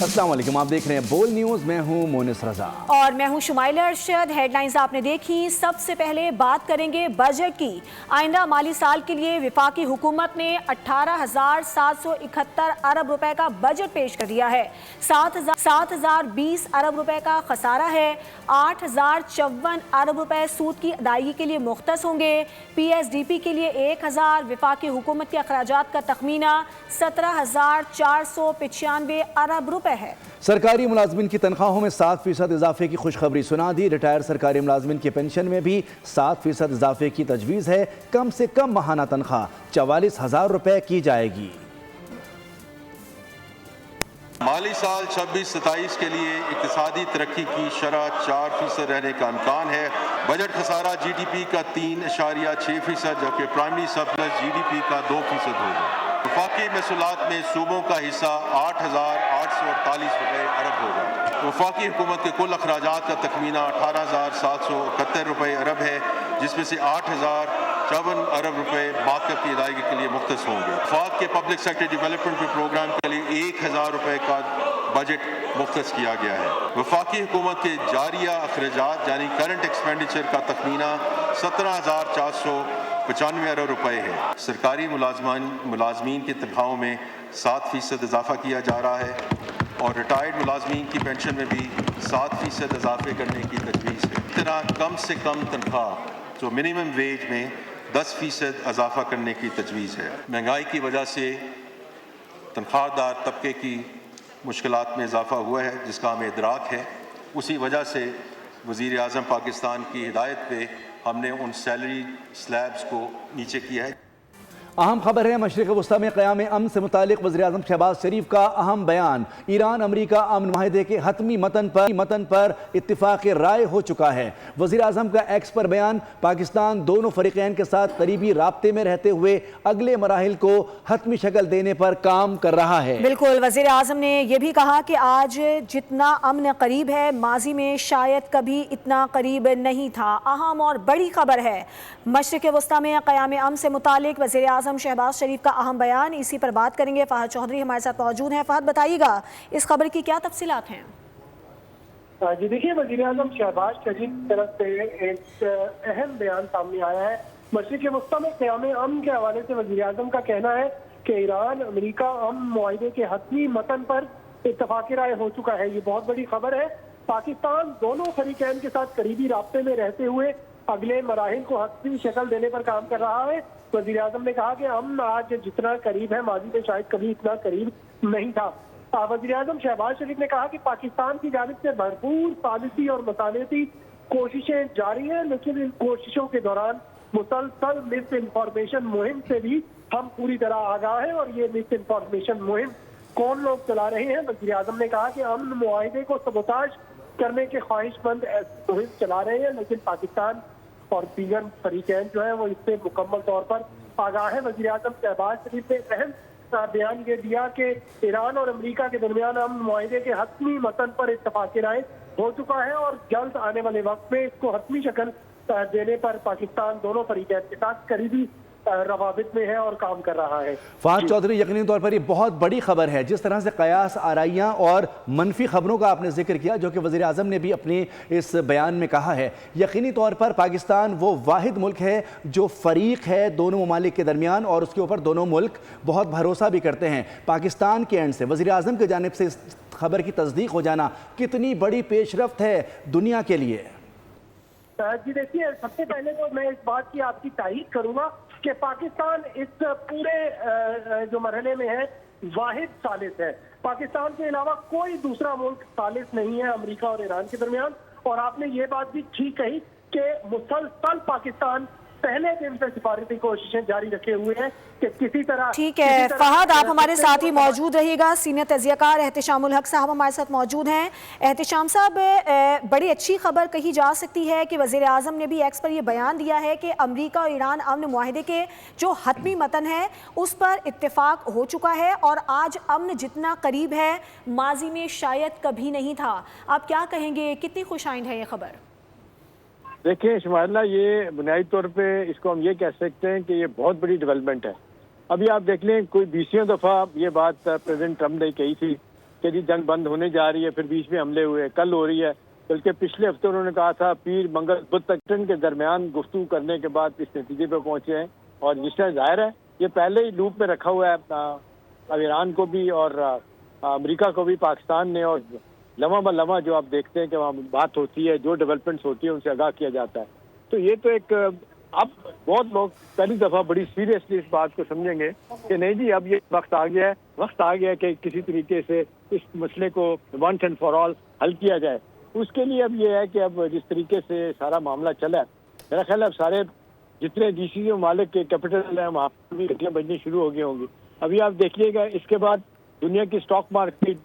अस्सलाम वालेकुम, आप देख रहे हैं बोल न्यूज़। मैं हूं मोनिस रजा और मैं हूं शुमाइला अरशद। हेडलाइंस आपने देखी। सबसे पहले बात करेंगे बजट की। आइंदा माली साल के लिए वफाकी हुकूमत ने 18,771 अरब रुपए का बजट पेश कर दिया है। 7,020 अरब रुपए का खसारा है। 8,054 अरब रुपए सूद की अदायगी के लिए मुख्तस होंगे। PSDP के लिए 1,000, वफाकी हुकूमत के अखराजात का तखमीना 17,495 अरब रुपए है। सरकारी मुलाजमिन की तनख्वाहों में 7% इजाफे की खुशखबरी सुना दी। रिटायर सरकारी मुलाजमिन की पेंशन में भी 7% इजाफे की तजवीज़ है। कम से कम माहाना तनख्वाह 44,000 रुपए की जाएगी। माली साल 26-27 के लिए इक्तिसादी तरक्की की शरह 4% रहने का इम्कान है। बजट खसारा GDP का 3.6%, जबकि प्राइमरी सरप्लस GDP का 2% होगा। वफाकी महसूलात में सूबों का हिस्सा 8,848 रुपये अरब होगा। वफाकी हुकूमत के कुल अखराजात का तखमीना 18,771 रुपये अरब है, जिसमें से 8,054 अरब रुपये माकब की अदायगी के लिए मुख्तस होंगे। वफाक के पब्लिक सेक्टर डेवलपमेंट प्रोग्राम के लिए 1,000 रुपये का बजट मुख्तस किया गया है। वफाकी हुकूमत के जारिया अखराजात यानी करंट एक्सपेंडिचर का तखमीना 17,495 अरब रुपये है। सरकारी मुलाजमीन की तनख्वाहों में 7% इजाफा किया जा रहा है और रिटायर्ड मुलाजमीन की पेंशन में भी 7% इजाफे करने की तजवीज़ है। इस तरह कम से कम तनख्वाह जो मिनिमम वेज में 10% इजाफा करने की तजवीज़ है। महंगाई की वजह से तनख्वाहदार तबके की मुश्किलात में इजाफा हुआ है, जिसका हमें इदराक है। उसी वजह से वज़ीर आज़म पाकिस्तान की हिदायत पे हमने उन सैलरी स्लैब्स को नीचे किया है। अहम खबर है मशरिक़ वस्ता में क़याम अमन से मुतालिक वज़ीर आज़म शहबाज शरीफ का अहम बयान। ईरान अमरीका अमन माहिदे के हतमी मतन पर इत्तिफ़ाक़ राय हो चुका है। वज़ीर आज़म का एक्स पर बयान। पाकिस्तान दोनों फ़रीक़ैन के साथ करीबी राब्ते में रहते हुए अगले मराहिल को हतमी शक्ल देने पर काम कर रहा है। बिल्कुल, वज़ीर आज़म ने यह भी कहा कि आज जितना अमन करीब है, माजी में शायद कभी इतना करीब नहीं था। अहम और बड़ी खबर है मशरिक़ वस्ता में क़याम अमन से मुतालिक वज़ीर आज़म शहबाज शरीफ का अहम बयान। इसी पर बात करेंगे। फ़हद चौधरी हमारे साथ मौजूद हैं। फ़हद, बताइएगा इस खबर की क्या तफसीलात हैं? जी देखिए, वज़ीर आज़म शहबाज शरीफ की तरफ से एक अहम बयान सामने आया है। मशरिक़ वस्ता में क़याम अमन के हवाले से वज़ीर आज़म का कहना है कि ईरान अमरीका अमन मुआहिदे के हतमी मतन पर इत्तफ़ाक़ राय हो चुका है। ये बहुत बड़ी खबर है। पाकिस्तान दोनों फरीक़ैन के साथ करीबी राब्ते में रहते हुए अगले मराहिल को हतमी शक्ल देने पर काम कर रहा है। वज़ीर आज़म ने कहा कि अमन आज जितना करीब है, माजी में शायद कभी इतना करीब नहीं था। वज़ीर आज़म शहबाज शरीफ ने कहा कि पाकिस्तान की जानिब से भरपूर पॉलिसी और मसानती कोशिशें जारी हैं, लेकिन इन कोशिशों के दौरान मुसलसल मिस इन्फॉर्मेशन मुहिम से भी हम पूरी तरह आगाह हैं। और ये मिस इन्फॉर्मेशन मुहिम कौन लोग चला रहे हैं? वज़ीर आज़म ने कहा कि अमन मुआहिदे को सबोताज करने के ख्वाहिशमंद मुहिम चला रहे हैं, लेकिन पाकिस्तान और दीगर फरीकैन जो है वो इससे मुकम्मल तौर पर आगाह है। वज़ीर आज़म शहबाज शरीफ ने अहम बयान ये दिया कि ईरान और अमरीका के दरमियान अमन मुआहिदे के हतमी मतन पर इत्तफ़ाक़ राय हो चुका है और जल्द आने वाले वक्त में इसको हतमी शक्ल देने पर पाकिस्तान दोनों फरीकैन के साथ करीबी रवाबित में है और काम कर रहा है। फ़हद चौधरी, यकीनी तौर पर ये बहुत बड़ी खबर है। जिस तरह से कयास आराइयाँ और मनफी खबरों का आपने जिक्र किया, जो कि वज़ीर आज़म ने भी अपने इस बयान में कहा है, यकीनी तौर पर पाकिस्तान वो वाहिद मुल्क है जो फ़रीक है दोनों ममालिक के दरमियान, और उसके ऊपर दोनों मुल्क बहुत भरोसा भी करते हैं। पाकिस्तान के एंड से वज़ीर आज़म की जानिब से इस खबर की तस्दीक हो जाना कितनी बड़ी पेशरफ्त है दुनिया के लिए? जी देखिए, सबसे पहले तो मैं इस बात की आपकी तारीफ करूँगा कि पाकिस्तान इस पूरे जो मरहले में है वाहिद सालिस है। पाकिस्तान के अलावा कोई दूसरा मुल्क सालिस नहीं है अमेरिका और ईरान के दरमियान। और आपने ये बात भी ठीक कही कि मुसलसल पाकिस्तान पहले दिन से सिफारती कोशिशें जारी रखे हुए हैं कि किसी तरह। ठीक है फ़हद, आप हमारे साथ ही मौजूद रहिएगा। सीनियर तजियाकार एहतिशामुल हक साहब हमारे साथ मौजूद हैं। एहतिशाम साहब, बड़ी अच्छी खबर कही जा सकती है कि वज़ीर आज़म ने भी एक्स पर यह बयान दिया है कि अमरीका और ईरान अमन मुआहिदे के जो हतमी मतन है उस पर इत्तेफाक हो चुका है और आज अमन जितना करीब है माजी में शायद कभी नहीं था। आप क्या कहेंगे, कितनी खुशाइंद है ये खबर? देखिए शुमाइला, ये बुनियादी तौर पे इसको हम ये कह सकते हैं कि ये बहुत बड़ी डेवलपमेंट है। अभी आप देख लें, कोई 20वीं दफ़ा ये बात प्रेसिडेंट ट्रम्प ने कही थी کہ جی جنگ بند ہونے جا رہی ہے، پھر بیچ میں حملے ہوئے، کل ہو رہی ہے، بلکہ پچھلے ہفتے انہوں نے کہا تھا پیر منگل بدھ تک کے درمیان گفتگو کرنے کے بعد اس نتیجے پہ پہنچے ہیں. اور جس طرح ظاہر ہے یہ پہلے ہی لوپ میں رکھا ہوا ہے اب ایران کو بھی اور امریکہ کو بھی پاکستان نے، اور لمحہ بہ لمحہ جو آپ دیکھتے ہیں کہ وہاں بات ہوتی ہے، جو ڈیولپمنٹس ہوتی ہیں ان سے آگاہ کیا جاتا ہے. تو یہ تو ایک اب بہت لوگ پہلی دفعہ بڑی سیریسلی اس بات کو سمجھیں گے کہ نہیں جی اب یہ وقت آ گیا ہے کہ کسی طریقے سے اس مسئلے کو ونس اینڈ فار آل حل کیا جائے. اس کے لیے اب یہ ہے کہ اب جس طریقے سے سارا معاملہ چلا ہے، میرا خیال ہے اب سارے جتنے جی سی سی ممالک کے کیپٹل ہیں وہاں بھی گھٹیاں بجنی شروع ہو گئی ہوں گی. ابھی آپ دیکھیے گا اس کے بعد دنیا کی اسٹاک مارکیٹ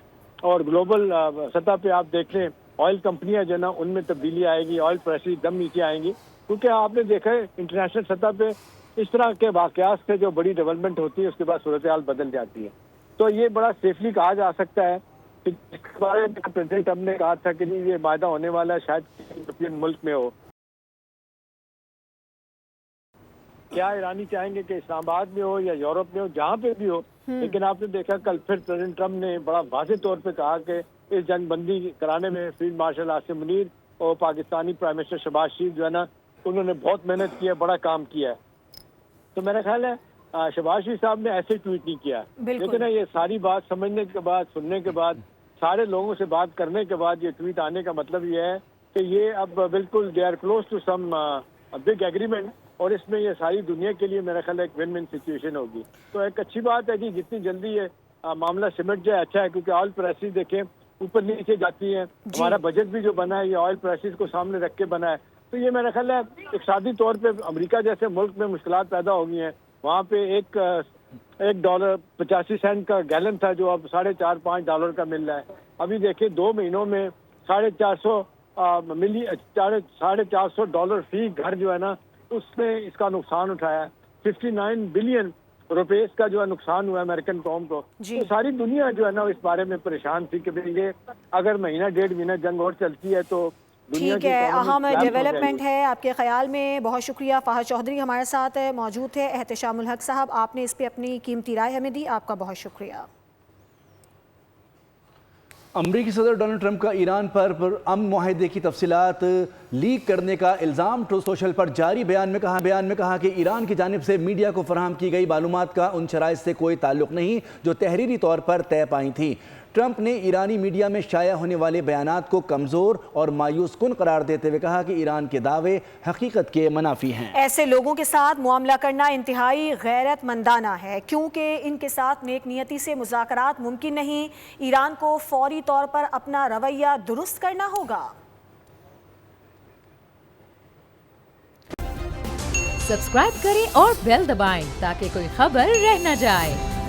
اور گلوبل سطح پہ آپ دیکھ لیں آئل کمپنیاں جو ہے نا ان میں تبدیلی آئے گی، آئل پرائسز دم نیچے آئیں گی، کیونکہ آپ نے دیکھا ہے انٹرنیشنل سطح پہ اس طرح کے واقعات سے جو بڑی ڈیولپمنٹ ہوتی ہے اس کے بعد صورتحال بدل جاتی ہے. تو یہ بڑا سیفلی کہا جا سکتا ہے کہ اس کے بارے میں پریزیڈنٹ ٹرمپ نے کہا تھا کہ یہ معاہدہ ہونے والا ہے شاید یورپین ملک میں ہو. کیا ایرانی چاہیں گے کہ اسلام آباد میں ہو یا یورپ میں ہو، جہاں پہ بھی ہو، لیکن آپ نے دیکھا کل پھر پریزیڈنٹ ٹرمپ نے بڑا واضح طور پہ کہا کہ اس جنگ بندی کرانے میں فیلڈ مارشل عاصم منیر اور پاکستانی پرائم منسٹر شہباز شریف جو ہے نا انہوں نے بہت محنت کی ہے، بڑا کام کیا ہے. تو میرا خیال ہے شہباز شریف صاحب نے ایسے ٹویٹ نہیں کیا، لیکن یہ ساری بات سمجھنے کے بعد، سننے کے بعد، سارے لوگوں سے بات کرنے کے بعد یہ ٹویٹ آنے کا مطلب یہ ہے کہ یہ اب بالکل they are close to some big agreement, اور اس میں یہ ساری دنیا کے لیے میرا خیال ہے ایک ون ون سچویشن ہوگی. تو ایک اچھی بات ہے کہ جتنی جلدی یہ معاملہ سمٹ جائے اچھا ہے، کیونکہ آئل پرائسز دیکھیں اوپر نیچے جاتی ہیں. ہمارا بجٹ بھی جو بنا ہے یہ آئل پرائسز کو سامنے رکھ کے بنا ہے. تو یہ میرا خیال ہے اقتصادی طور پہ امریکہ جیسے ملک میں مشکلات پیدا ہو گئی ہیں. وہاں پہ $1.85 کا گیلن تھا جو اب $4.5-5 کا مل رہا ہے. ابھی دیکھیں 2 مہینوں میں $450 فی گھر جو ہے نا اس نے اس کا نقصان اٹھایا ہے. 59 بلین روپیز کا جو ہے نقصان ہوا ہے امریکن قوم کو. تو ساری دنیا جو ہے نا اس بارے میں پریشان تھی کہ یہ اگر مہینہ ڈیڑھ مہینہ جنگ اور چلتی ہے تو ٹھیک ہے، اہم ڈیولپمنٹ ہے آپ کے خیال میں. بہت شکریہ. فہد چودھری ہمارے ساتھ موجود تھے. احتشام الحق صاحب آپ نے اس پہ اپنی قیمتی رائے ہمیں دی، آپ کا بہت شکریہ. امریکی صدر ڈونلڈ ٹرمپ کا ایران پر امن معاہدے کی تفصیلات لیک کرنے کا الزام ٹروتھ سوشل پر جاری بیان میں کہا کہ ایران کی جانب سے میڈیا کو فراہم کی گئی معلومات کا ان شرائط سے کوئی تعلق نہیں جو تحریری طور پر طے پائی تھیں. ٹرمپ نے ایرانی میڈیا میں شائع ہونے والے بیانات کو کمزور اور مایوس کن قرار دیتے ہوئے کہا کہ ایران کے دعوے حقیقت کے منافی ہیں. ایسے لوگوں کے ساتھ معاملہ کرنا انتہائی غیرت مندانہ ہے کیونکہ ان کے ساتھ نیک نیتی سے مذاکرات ممکن نہیں. ایران کو فوری طور پر اپنا رویہ درست کرنا ہوگا. سبسکرائب کریں اور بیل دبائیں تاکہ کوئی خبر رہ نہ جائے.